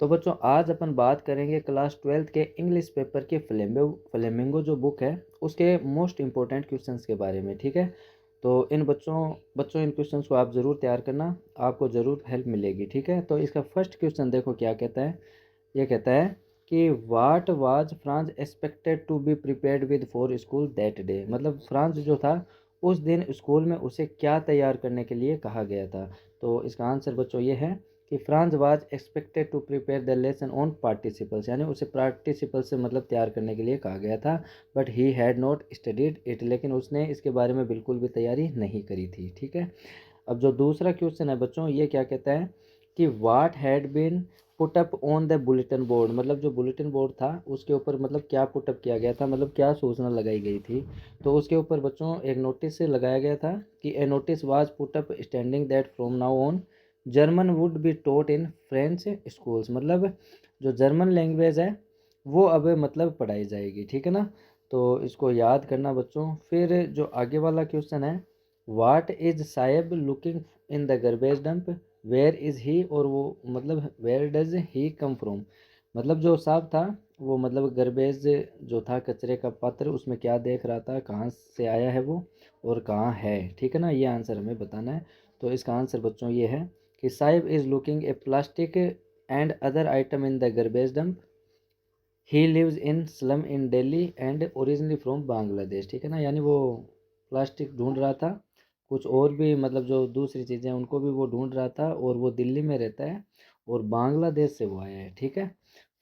तो बच्चों आज अपन बात करेंगे क्लास 12th के इंग्लिश पेपर की फ्लेमिंगो जो बुक है उसके मोस्ट इम्पोर्टेंट क्वेश्चंस के बारे में। ठीक है, तो इन बच्चों बच्चों इन क्वेश्चंस को आप ज़रूर तैयार करना, आपको ज़रूर हेल्प मिलेगी। ठीक है, तो इसका फर्स्ट क्वेश्चन देखो क्या कहता है। ये कहता है कि what was Franz expected to be prepared with for school that day. मतलब फ्रांस जो था उस दिन स्कूल में उसे क्या तैयार करने के लिए कहा गया था। तो इसका आंसर बच्चों ये है कि Franz was expected to prepare the lesson on participles, यानी उसे पार्टिसिपल से मतलब तैयार करने के लिए कहा गया था। But he had not studied it, लेकिन उसने इसके बारे में बिल्कुल भी तैयारी नहीं करी थी। ठीक है, अब जो दूसरा क्वेश्चन है बच्चों ये क्या कहता है कि what had been put up on the bulletin board. मतलब जो बुलेटिन बोर्ड था उसके ऊपर मतलब क्या पुट अप किया गया था, मतलब क्या सूचना लगाई गई थी। तो उसके ऊपर बच्चों एक नोटिस लगाया गया था कि a notice was put up standing that from now on German would be taught in French schools. मतलब जो जर्मन लैंग्वेज है वो अब मतलब पढ़ाई जाएगी। ठीक है ना, तो इसको याद करना बच्चों। फिर जो आगे वाला क्वेश्चन है, what is Saheb looking in the garbage dump, where is he, और वो मतलब where does he come from. मतलब जो साहब था वो मतलब गार्बेज जो था कचरे का पात्र उसमें क्या देख रहा था, कहाँ से आया है वो और कहाँ है। ठीक है ना, ये आंसर हमें बताना है। तो इसका आंसर बच्चों ये है कि Saheb is looking a plastic and other item in the garbage dump, he lives in slum in Delhi and originally from Bangladesh. ठीक है ना, यानी वो प्लास्टिक ढूंढ रहा था, कुछ और भी मतलब जो दूसरी चीज़ें उनको भी वो ढूंढ रहा था, और वो दिल्ली में रहता है और बांग्लादेश से वो आया है। ठीक है,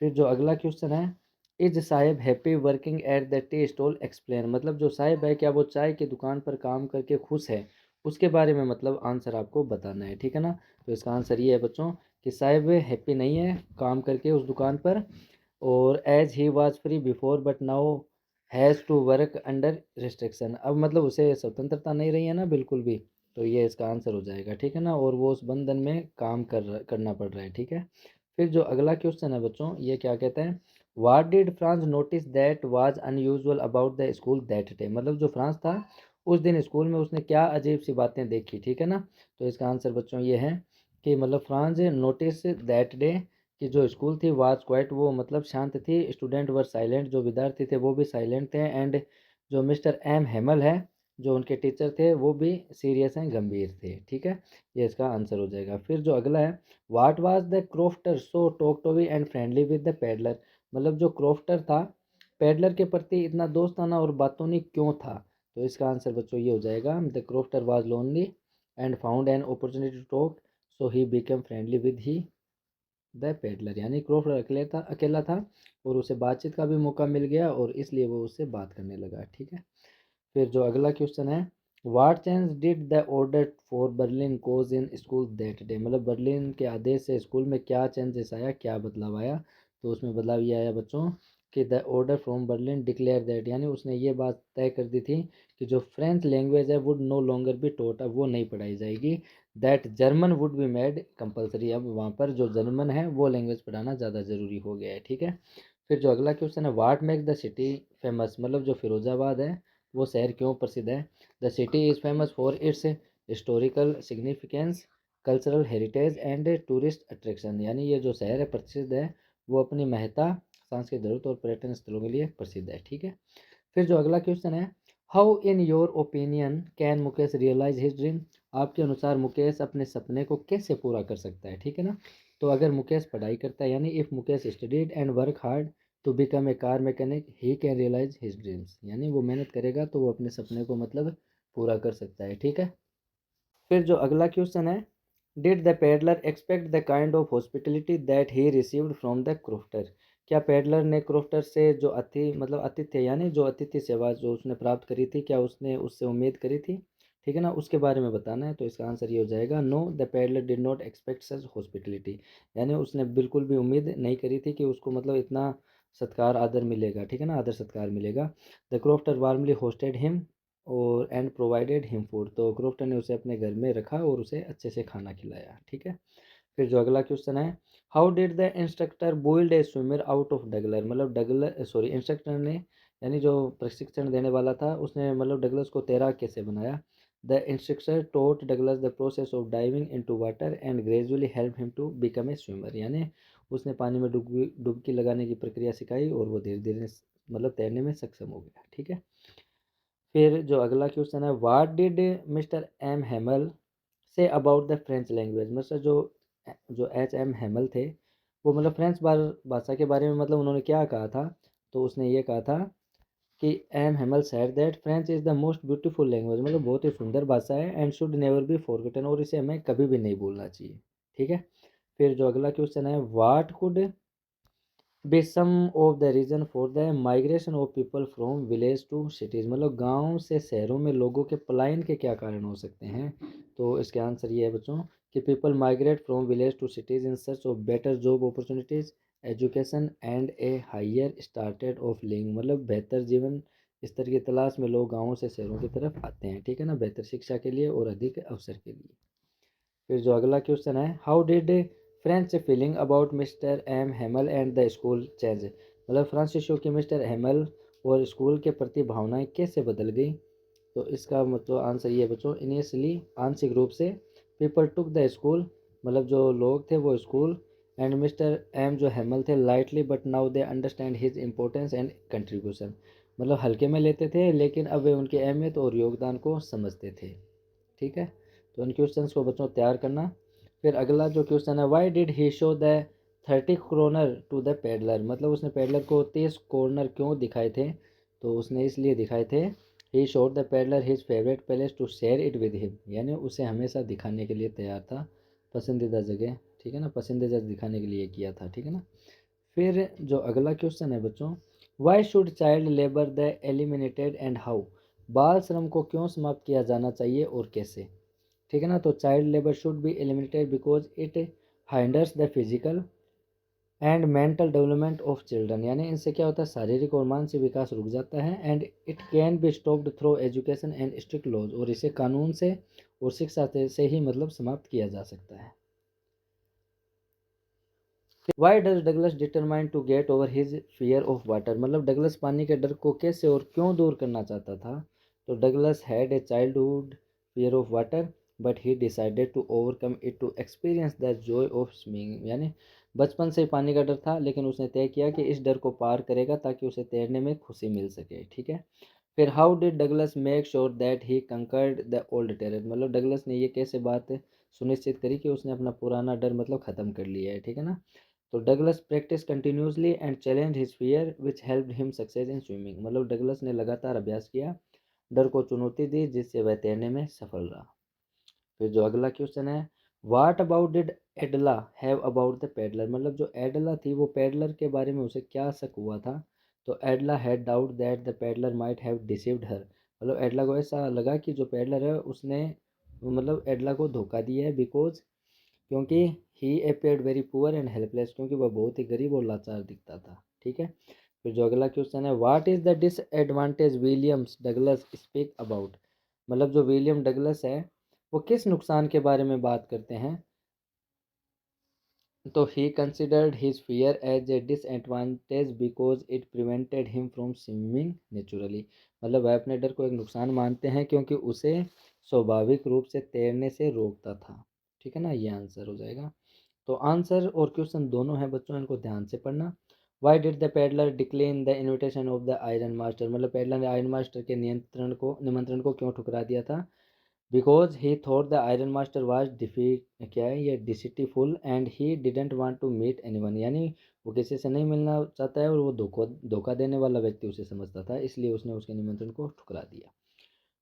फिर जो अगला क्वेश्चन है, is Sahib happy working at the tea stall explain. मतलब जो साहिब है क्या वो चाय की दुकान पर काम करके खुश है, उसके बारे में मतलब आंसर आपको बताना है। ठीक है ना, तो इसका आंसर ये है बच्चों कि साहिब हैप्पी नहीं है काम करके उस दुकान पर, और as he was free before but now has to work under restriction. अब मतलब उसे स्वतंत्रता नहीं रही है ना बिल्कुल भी, तो ये इसका आंसर हो जाएगा। ठीक है ना, और वो उस बंधन में काम करना पड़ रहा है। ठीक है, फिर जो अगला क्वेश्चन है बच्चों ये क्या कहता है, what did France notice that was unusual about the school that day. मतलब जो फ्रांस था उस दिन स्कूल में उसने क्या अजीब सी बातें देखी। ठीक है ना, तो इसका आंसर बच्चों ये है कि मतलब फ्रांस नोटिस दैट डे कि जो स्कूल थी वाज क्वाइट, वो मतलब शांत थी, स्टूडेंट वर साइलेंट, जो विद्यार्थी थे वो भी साइलेंट थे, एंड जो मिस्टर एम हेमल है जो उनके टीचर थे वो भी सीरियस हैं, गंभीर थे। ठीक है, ये इसका आंसर हो जाएगा। फिर जो अगला है, what was the crofter so talkative and friendly with the peddler. मतलब जो क्रोफ्टर था पेडलर के प्रति इतना दोस्ताना और बातूनी क्यों था। तो इसका आंसर बच्चों ये हो जाएगा, the crofter was lonely and found an opportunity to talk so he become friendly with he the peddler. यानी क्रोफ्टर अकेला था और उसे बातचीत का भी मौका मिल गया और इसलिए वो उससे बात करने लगा। ठीक है, फिर जो अगला क्वेश्चन है, what change did the order for Berlin cause in school that day. मतलब बर्लिन के आदेश से स्कूल में क्या चेंजेस आया, क्या बदलाव आया। तो उसमें बदलाव ये आया बच्चों कि the order from Berlin declare that, यानी उसने ये बात तय कर दी थी कि जो फ्रेंच लैंग्वेज है would know longer be taught, अब वो नहीं पढ़ाई जाएगी। That German would be made compulsory, अब वहाँ पर जो जर्मन है वो लैंग्वेज पढ़ाना ज़्यादा ज़रूरी हो गया है। ठीक है, फिर जो अगला क्वेश्चन है, what make the city famous. मतलब जो फिरोजाबाद है वो शहर क्यों प्रसिद्ध है। The city is famous for its historical significance, cultural heritage and tourist attraction. यानी ये जो शहर है प्रसिद्ध है वो अपनी महत्ता, सांस्कृतिक धरोहर और पर्यटन स्थलों के लिए प्रसिद्ध है। ठीक है, फिर जो अगला क्वेश्चन है, how in your opinion can Mukesh realise his dream. आपके अनुसार मुकेश अपने सपने को कैसे पूरा कर सकता है। ठीक है ना, तो अगर मुकेश पढ़ाई करता है, यानी if Mukesh studied and work hard to become a car mechanic he can realise his dreams. यानी वो मेहनत करेगा तो वो अपने सपने को मतलब पूरा कर सकता है। ठीक है, फिर जो अगला क्वेश्चन है, did the peddler expect the kind of hospitality that he received from the crofter. क्या पेडलर ने क्रोफ्टर से जो आतिथ्य यानी जो अतिथि सेवा जो उसने प्राप्त करी थी, क्या उसने उससे उम्मीद करी थी। ठीक है ना, उसके बारे में बताना है। तो इसका आंसर ये हो जाएगा, know the peddler did not expect such hospitality. यानी उसने बिल्कुल भी उम्मीद नहीं करी थी कि उसको मतलब इतना सत्कार आदर मिलेगा। ठीक है ना, आदर सत्कार मिलेगा। The crofter warmly hosted him और एंड प्रोवाइडेड हिम फूड। तो क्रोफ्टर ने उसे अपने घर में रखा और उसे अच्छे से खाना खिलाया। ठीक है, फिर जो अगला क्वेश्चन है, how did the instructor build a swimmer out of Douglas. मतलब डगलर सॉरी इंस्ट्रक्टर ने यानी जो प्रशिक्षण देने वाला था उसने मतलब डगलस को तैराक कैसे बनाया। The instructor taught Douglas the process of diving into water and gradually help him to become a swimmer. यानी उसने पानी में डुबकी लगाने की प्रक्रिया सिखाई और वो धीरे धीरे मतलब तैरने में सक्षम हो गया। ठीक है। फिर जो अगला क्वेश्चन है, what did mister M Hamel say about the French language. मतलब जो जो एच एम हेमल थे वो मतलब फ्रेंच भाषा के बारे में मतलब उन्होंने क्या कहा था। तो उसने ये कहा था कि M Hamel said that French is the most beautiful language, मतलब बहुत ही सुंदर भाषा है, and should never be forgotten, और इसे हमें कभी भी नहीं भूलना चाहिए। ठीक है। फिर जो अगला क्वेश्चन है, what could be some of the reason for the migration of people from village to cities, मतलब गांव से शहरों में लोगों के पलायन के क्या कारण हो सकते हैं। तो इसके आंसर ये है बच्चों कि people migrate from village to cities in search of better job opportunities, education and a higher standard of living, मतलब बेहतर जीवन स्तर की तलाश में लोग गाँवों से शहरों की तरफ आते हैं। ठीक है ना, बेहतर शिक्षा के लिए और अधिक अवसर के लिए। फिर जो अगला क्वेश्चन है, how did French feeling about mister M Hamel and the school change, मतलब फ्रांसिस की मिस्टर हेमल और स्कूल के प्रति भावनाएं कैसे बदल गई। तो इसका मतलब आंसर ये है बच्चों, इनिशियली आंशिक रूप से पीपल टुक द स्कूल, मतलब जो लोग थे वो स्कूल, एंड मिस्टर एम जो हेमल थे lightly, but now they understand his importance and contribution, मतलब हल्के में लेते थे लेकिन अब वे उनकी अहमियत और योगदान को समझते थे। ठीक है। तो इन क्वेश्चंस को बच्चों तैयार करना। फिर अगला जो क्वेश्चन है, why did he show the 30 corner to the peddler, मतलब उसने पेडलर को 30 कॉर्नर क्यों दिखाए थे। तो उसने इसलिए दिखाए थे, he showed the peddler his favourite palace to share it with him, यानी उसे हमेशा दिखाने के लिए तैयार था पसंदीदा जगह। ठीक है ना, पसंदीदा दिखाने के लिए किया था। ठीक है ना। फिर जो अगला क्वेश्चन है बच्चों, why should child labour the eliminated and how, बाल श्रम को क्यों समाप्त किया जाना चाहिए और कैसे। ठीक है ना। तो child labour should be eliminated because it hinders the physical and mental development of children, यानी इनसे क्या होता है, शारीरिक और मानसिक विकास रुक जाता है, and it can be stopped through education and strict laws, और इसे कानून से और शिक्षा से ही मतलब समाप्त किया जा सकता है। Why does Douglas determine to get over his fear of water, मतलब डगलस पानी के डर को कैसे और क्यों दूर करना चाहता था। तो Douglas had a childhood fear of water, but he decided to overcome it to experience the joy of swimming, यानी बचपन से ही पानी का डर था लेकिन उसने तय किया कि इस डर को पार करेगा ताकि उसे तैरने में खुशी मिल सके। ठीक है। फिर how did Douglas make sure that he conquered the old terror, मतलब डगलस ने ये कैसे बात सुनिश्चित करी कि उसने अपना पुराना डर मतलब ख़त्म कर लिया है। ठीक है ना। तो Douglas practice continuously and challenge his fear which helped him success in swimming, मतलब डगलस ने लगातार अभ्यास किया, डर को चुनौती दी, जिससे वह तैरने में सफल रहा। फिर जो अगला क्वेश्चन है, what about did एडला have about the peddler, मतलब जो एडला थी वो पेडलर के बारे में उसे क्या शक हुआ था। तो Edla had doubt that the peddler might have deceived her, मतलब एडला को ऐसा लगा कि जो पेडलर है उसने मतलब एडला को धोखा दिया है, बिकॉज क्योंकि he appeared very poor and helpless, क्योंकि वह बहुत ही गरीब और लाचार दिखता था। ठीक है। फिर जो अगला क्वेश्चन है, what is the disadvantage Williams Douglas speak about, मतलब जो विलियम डगलस है वो किस नुकसान के बारे में बात करते हैं। तो he considered his fear as a disadvantage because it prevented him from swimming naturally, मतलब वह अपने डर को एक नुकसान मानते हैं क्योंकि उसे स्वाभाविक रूप से तैरने से रोकता था। ठीक है ना, ये आंसर हो जाएगा। तो आंसर और क्वेश्चन दोनों हैं बच्चों, इनको ध्यान से पढ़ना। Why did the peddler decline the invitation of the iron master, मतलब पेडलर ने आयरन मास्टर के निमंत्रण को क्यों ठुकरा दिया था। Because he thought the iron master was डिफी क्या है ये deceitful and he didn't want to meet anyone, यानी वो किसी से नहीं मिलना चाहता है और वो धोखा देने वाला व्यक्ति उसे समझता था, इसलिए उसने उसके निमंत्रण को ठुकरा दिया।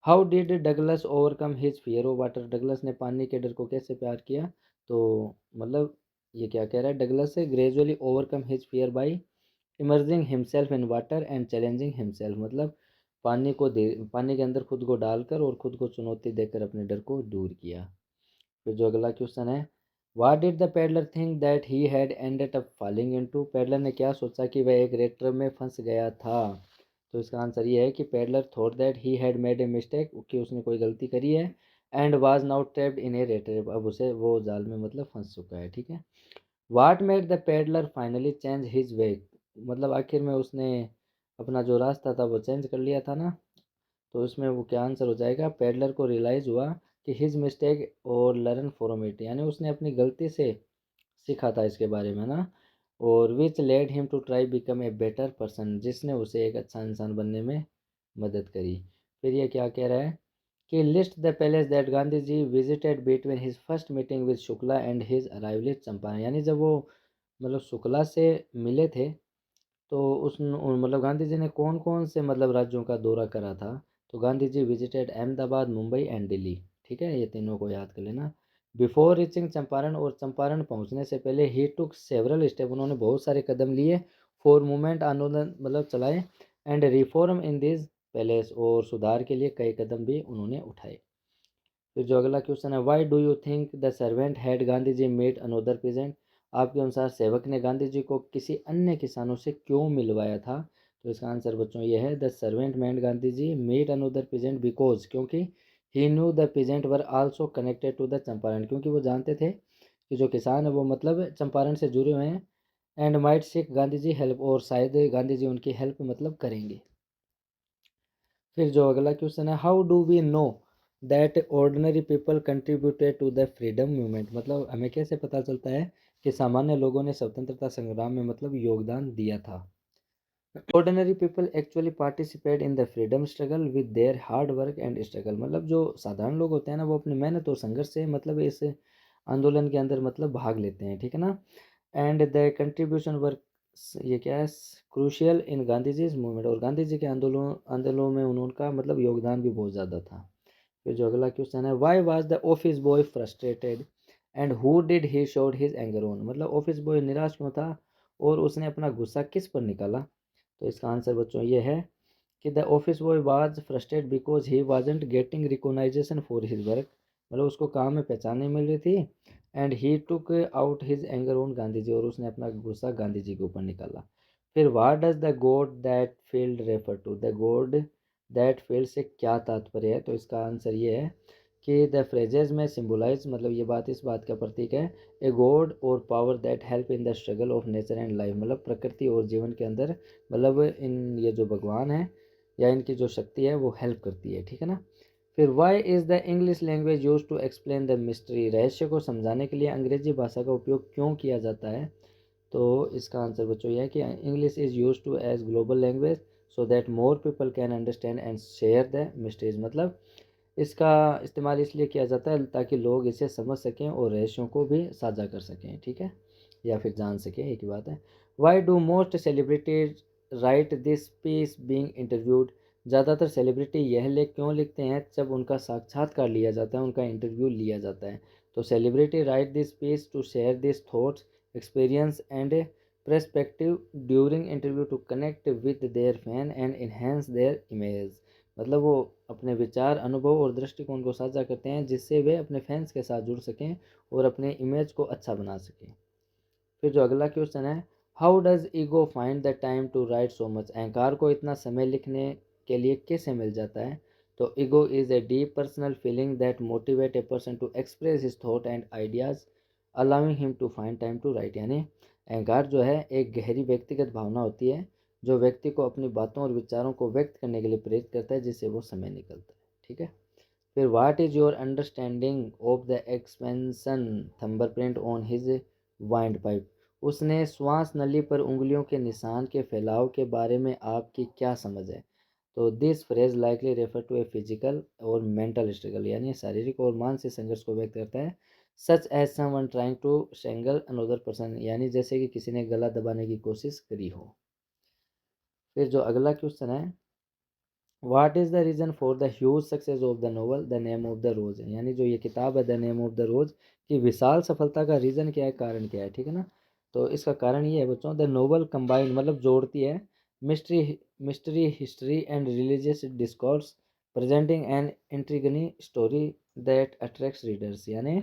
How did Douglas overcome his fear of water, Douglas ने पानी के डर को कैसे प्यार किया। तो मतलब ये क्या कह रहा है, डगलस से gradually overcome his fear by emerging himself in water and challenging himself, मतलब पानी के अंदर खुद को डालकर और खुद को चुनौती देकर अपने डर को दूर किया। फिर जो अगला क्वेश्चन है, what did the peddler think that he had ended up falling into, peddler ने क्या सोचा कि वह एक रेट ट्रैप में फंस गया था। तो इसका आंसर ये है कि peddler thought that he had made a mistake, कि उसने कोई गलती करी है, and was now trapped in a rate trap, अब उसे वो जाल में मतलब फंस चुका है। ठीक है। What made the peddler finally change his way, मतलब आखिर में उसने अपना जो रास्ता था वो चेंज कर लिया था ना। तो इसमें वो क्या आंसर हो जाएगा, पेडलर को रियलाइज़ हुआ कि हिज मिस्टेक और लर्न फ्रॉम इट, यानी उसने अपनी गलती से सीखा था इसके बारे में ना, और which led him to try become a better person, जिसने उसे एक अच्छा इंसान बनने में मदद करी। फिर ये क्या कह रहा है कि list the palace that Gandhi ji visited between his first meeting with Shukla and his arrival at Champaran, यानी जब वो मतलब शुक्ला से मिले थे तो मतलब गांधी जी ने कौन कौन से मतलब राज्यों का दौरा करा था। तो गांधी जी विजिटेड अहमदाबाद, मुंबई एंड दिल्ली। ठीक है, ये तीनों को याद कर लेना। बिफोर रीचिंग चंपारण, और चंपारण पहुंचने से पहले ही टुक सेवरल स्टेप, उन्होंने बहुत सारे कदम लिए। फॉर मूवमेंट, आंदोलन मतलब चलाए। And reform in this palace, और सुधार के लिए कई कदम भी उन्होंने उठाए। फिर जो अगला क्वेश्चन है, why do you think the servant had Gandhi ji made another present, आपके अनुसार सेवक ने गांधी जी को किसी अन्य किसानों से क्यों मिलवाया था। तो इसका आंसर बच्चों ये है, the servant made Gandhi ji made another present because, क्योंकि he knew the present were also connected to the Champaran, क्योंकि वो जानते थे कि जो किसान है वो मतलब चंपारण से जुड़े हुए हैं। And might seek Gandhi ji help, और शायद गांधी जी उनकी हेल्प मतलब करेंगे। फिर जो अगला क्वेश्चन है, how do we know that ordinary people contributed to the freedom movement, मतलब हमें कैसे पता चलता है कि सामान्य लोगों ने स्वतंत्रता संग्राम में मतलब योगदान दिया था। Ordinary people actually participate in the freedom struggle with their hard work and struggle, मतलब जो साधारण लोग होते हैं ना वो अपनी मेहनत और संघर्ष से मतलब इस आंदोलन के अंदर मतलब भाग लेते हैं। ठीक है ना। एंड द कंट्रीब्यूशन वर्क, ये क्या है, crucial in Gandhi ji movement, और गांधी जी के आंदोलनों में उनका मतलब योगदान भी बहुत ज़्यादा था। फिर जो अगला क्वेश्चन है, why was the office boy frustrated and who did he showed his anger on, मतलब ऑफिस बॉय निराश क्यों था और उसने अपना गुस्सा किस पर निकाला। तो इसका आंसर बच्चों ये है कि the office boy was frustrated because he wasn't getting recognition for his work, मतलब उसको काम में पहचान नहीं मिल रही थी। And he took out his anger on Gandhi ji, और उसने अपना गुस्सा गांधी जी के ऊपर निकाला। फिर what does the god that field refer to, the god that field से क्या तात्पर्य है। तो इसका आंसर ये है कि द फ्रेजेस में सिम्बोलाइज, मतलब ये बात इस बात का प्रतीक है, ए गॉड और power that help in the struggle of nature and life, मतलब प्रकृति और जीवन के अंदर मतलब इन ये जो भगवान है या इनकी जो शक्ति है वो हेल्प करती है। ठीक है ना। फिर why is the English language use to explain the mystery, रहस्य को समझाने के लिए अंग्रेजी भाषा का उपयोग क्यों किया जाता है। तो इसका आंसर बच्चों यह है कि English is use to as global language so that more people can understand and share the mysteries, मतलब इसका इस्तेमाल इसलिए किया जाता है ताकि लोग इसे समझ सकें और रहस्यों को भी साझा कर सकें। ठीक है, या फिर जान सकें, एक ही बात है। Why do most celebrities write this piece being interviewed, ज़्यादातर सेलिब्रिटी यह लेख क्यों लिखते हैं जब उनका साक्षात्कार लिया जाता है, उनका इंटरव्यू लिया जाता है। तो celebrity write this piece to share this thoughts, experience and perspective during interview to connect with their fan and enhance their image, मतलब वो अपने विचार, अनुभव और दृष्टिकोण को साझा करते हैं जिससे वे अपने फैंस के साथ जुड़ सकें और अपने इमेज को अच्छा बना सकें। फिर जो अगला क्वेश्चन है, how does ego find the time to write so much, अहंकार को इतना समय लिखने के लिए कैसे मिल जाता है। तो ego is a deep personal feeling that motivate a person to express his thought and ideas allowing him to find time to write, यानी अहंकार जो है एक गहरी व्यक्तिगत भावना होती है जो व्यक्ति को अपनी बातों और विचारों को व्यक्त करने के लिए प्रेरित करता है जिससे वो समय निकलता है। ठीक है। फिर what is your understanding of the expansion thumbprint on his windpipe, उसने श्वास नली पर उंगलियों के निशान के फैलाव के बारे में आपकी क्या समझ है। तो this phrase likely refer to a physical और मेंटल स्ट्रगल, यानी शारीरिक और मानसिक संघर्ष को व्यक्त करता है। Such as someone trying to strangle another person, यानी जैसे कि किसी ने गला दबाने की कोशिश करी हो। फिर जो अगला क्वेश्चन है, what is the reason for the huge success of the novel the Name of the Rose, यानी जो ये किताब है the Name of the Rose की विशाल सफलता का रीज़न क्या है, कारण क्या है। ठीक है ना। तो इसका कारण ये है बच्चों, द नोवेल कंबाइंड मतलब जोड़ती है mystery mystery history and religious discourse presenting an intriguing story that attracts readers, यानी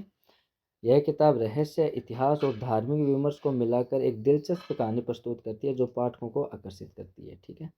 यह किताब रहस्य, इतिहास और धार्मिक विमर्श को मिलाकर एक दिलचस्प कहानी प्रस्तुत करती है जो पाठकों को आकर्षित करती है। ठीक है।